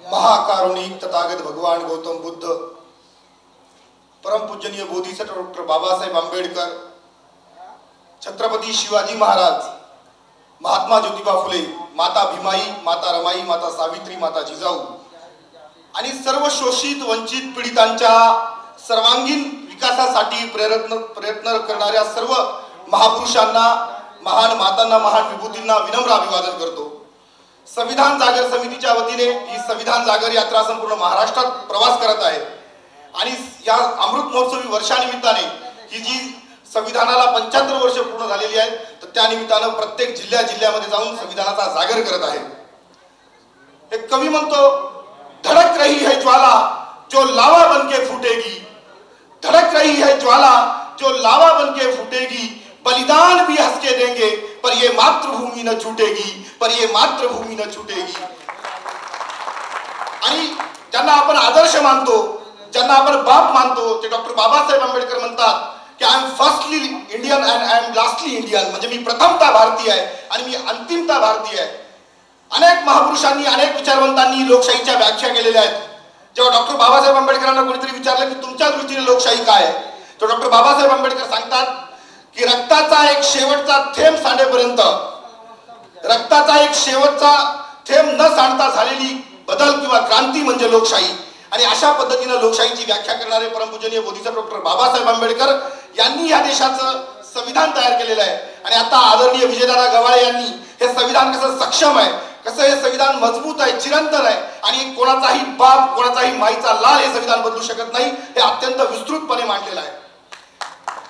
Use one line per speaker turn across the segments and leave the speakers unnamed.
महाकारुणिक तथागत भगवान गौतम बुद्ध, परम पूजनीय बोधिसत्व डॉक्टर बाबासाहेब आंबेडकर, छत्रपती शिवाजी महाराज, महात्मा ज्योतिबा फुले, माता भीमाई, माता रमाई, माता सावित्री, माता जिजाऊ आणि सर्व शोषित वंचित पीडितांच्या सर्वांगीण विकासासाठी प्रयत्न करणाऱ्या सर्व महापुरुषांना, महान मातांना, महान विभूतींना विनम्र अभिवादन करतो। संविधान जागर समितीच्या वतीने ही संविधान जागर यात्रा संपूर्ण महाराष्ट्रात प्रवास करत आहे आणि या अमृत महोत्सवी वर्षानिमित्ताने ही जी संविधानाला 75 वर्ष पूर्ण झालेली आहेत, तर त्या निमित्ताने प्रत्येक जिल्ह्यामध्ये जाऊन संविधानाचा जागर करत आहे। एक कवी म्हणतो, धड़क रही है ज्वाला जो लावा बनके फूटेगी, धड़क रही है ज्वाला जो लावा बनके फूटेगी, बलिदान भी हंस के देंगे पर ये मातृभूमि न छूटेगी, पर ये मातृभूमि न छूटेगी। आणि ज्यांना आपण आदर्श मानतो, ज्यांना आपण बाप मानतो, ते डॉक्टर बाबासाहेब आंबेडकर म्हणतात की I am firstly Indian and I am lastly Indian, म्हणजे मी प्रथमतः भारतीय आहे आणि मी अंतिमतः भारतीय आहे। अनेक महापुरुषांनी, अनेक विचारवंतांनी लोकशाहीच्या व्याख्या केलेल्या आहेत। जेव्हा डॉक्टर बाबासाहेब आंबेडकरांना कोणीतरी विचारलं की तुमच्या दृष्टीने लोकशाही काय आहे, तर डॉक्टर बाबासाहेब आंबेडकर सांगतात की रक्ताचा एक शेवटचा थेंब सांडेपर्यंत, रक्ताचा एक शेवटचा थेंब न सांडता झालेली बदल किंवा क्रांती म्हणजे लोकशाही। आणि अशा पद्धतीने लोकशाहीची व्याख्या करणारे परमपूजनीय बोधिसत्व डॉक्टर बाबासाहेब आंबेडकर यांनी या देशाचं संविधान तयार केलेलं आहे। आणि आता आदरणीय विजयदादा गवाळे यांनी हे संविधान कसं सक्षम आहे, कसं हे संविधान मजबूत आहे, चिरंतन आहे आणि कोणाचाही बाप, कोणाचाही माईचा लाल हे संविधान बदलू शकत नाही, हे अत्यंत विस्तृतपणे मांडलेलं आहे।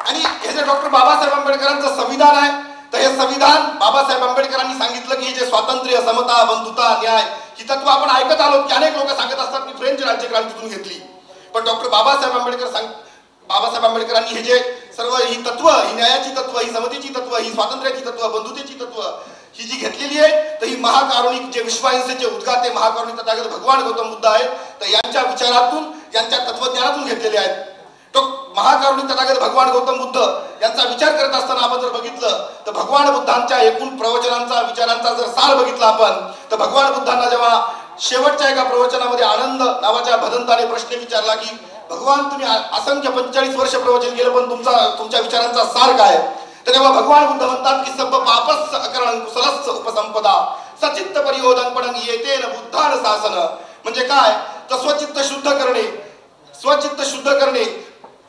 आणि हे जे डॉक्टर बाबासाहेब आंबेडकरांचं संविधान आहे, तर हे संविधान बाबासाहेब आंबेडकरांनी सांगितलं की जे स्वातंत्र्य, समता, बंधुता, न्याय ही तत्व आपण ऐकत आलो की अनेक लोक सांगत असतात की फ्रेंच राज्यक्रांतीतून घेतली, पण डॉक्टर बाबासाहेब आंबेडकरांनी हे जे सर्व ही तत्व, ही न्यायाची तत्व, ही समतेची तत्व, ही स्वातंत्र्याची तत्व, बंधुतेची तत्व ही जी घेतलेली आहे, तर ही महाकारुणिक जे विश्वाहिंसेचे उद्गाते महाकारुणिक तथागत भगवान गौतम बुद्ध आहेत, तर यांच्या विचारातून, यांच्या तत्वज्ञानातून घेतलेले आहेत। तो महाकारुणिक तथागत भगवान गौतम बुद्ध यांचा विचार करत असताना आपण जर बघितलं तर भगवान बुद्धांच्या एकूण प्रवचनांचा, विचारांचा जर सार बघितला आपण, तर भगवान बुद्धांना जेव्हा शेवटच्या एका प्रवचनामध्ये आनंद नावाच्या भदंताने प्रश्न विचारला की भगवान तुम्ही असंख्य 45 वर्ष प्रवचन केलं, पण तुमच्या विचारांचा सार काय, तर तेव्हा भगवान बुद्ध म्हणतात की सब पापस्स अकरणं कुशलस्स उपसंपदा सचित्त परियोधनपणं येतेन बुद्धान शासन। म्हणजे काय, तर स्वचित्त शुद्ध करणे, स्वचित्त शुद्ध करणे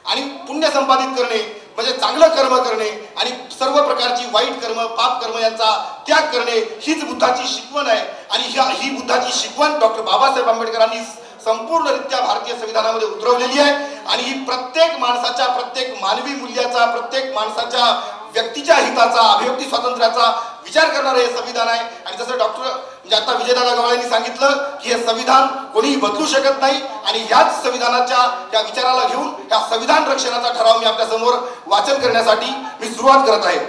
आणि पुण्य संपादित करणे म्हणजे चांगलं कर्म करणे आणि सर्व प्रकारची वाईट कर्म, पाप कर्म यांचा त्याग करणे हीच बुद्धाची शिकवण आहे। आणि ही बुद्धाची शिकवण डॉक्टर बाबासाहेब आंबेडकरांनी संपूर्णरित्या भारतीय संविधानामध्ये उतरवलेली आहे। आणि ही प्रत्येक माणसाच्या, प्रत्येक मानवी मूल्याचा, प्रत्येक माणसाच्या व्यक्तीच्या हिताचा, अभिव्यक्ती स्वातंत्र्याचा विचार करणारे हे संविधान आहे। आणि जसं म्हणजे आता विजयदादा गवाळेंनी सांगितलं की हे संविधान कोणीही बदलू शकत नाही आणि ह्याच संविधानाच्या या विचाराला घेऊन या संविधान रक्षणाचा ठराव मी आपल्या समोर वाचन करण्यासाठी मी सुरुवात करत आहे।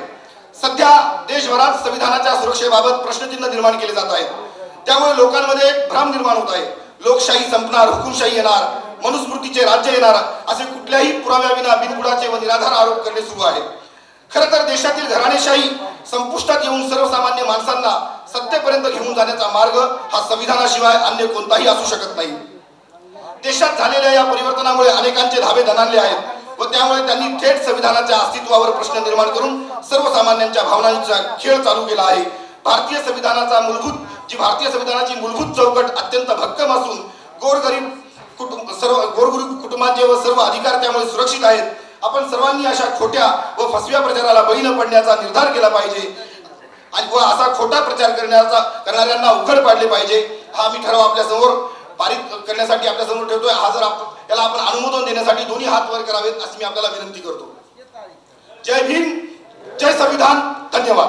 सध्या देशभरात संविधानाच्या सुरक्षेबाबत प्रश्नचिन्ह निर्माण केले जात आहेत, त्यामुळे लोकांमध्ये एक भ्रम निर्माण होत आहे। लोकशाही संपणार, हुकुमशाही येणार, मनुस्मृतीचे राज्य येणार असे कुठल्याही पुराव्याविना बिनबुडाचे व निराधार आरोप करणे सुरू आहे। खरं तर देशातील घराणेशाही संपुष्टात येऊन सर्वसामान्य माणसांना सत्तेपर्यंत घेऊन जाण्याचा मार्ग हा संविधानाशिवाय अन्य कोणताही असू शकत नाही। देशात झालेल्या या परिवर्तनामुळे अनेकांचे धाबे दणाणले आहेत व त्यामुळे त्यांनी थेट संविधानाच्या अस्तित्वावर प्रश्न निर्माण करून सर्वसामान्यांच्या भावनांचा खेळ चालू केला आहे। भारतीय संविधानाची मूलभूत चौकट अत्यंत भक्कम असून गोरगरीब कुटुंबांचे व सर्व अधिकार त्यामुळे सुरक्षित आहेत। आपण सर्वांनी अशा खोट्या व फसव्या प्रचाराला बळी न पडण्याचा निर्धार केला पाहिजे आणि असा खोटा प्रचार करणाऱ्यांना उघड पाडले पाहिजे। हा मी ठराव आपल्या समोर पारित करण्यासाठी आपल्या समोर ठेवतोय। हा जर याला आपण अनुमोदन देण्यासाठी दोन्ही हात वर करावेत अशी मी आपल्याला विनंती करतो। जय भीम, जय संविधान, धन्यवाद।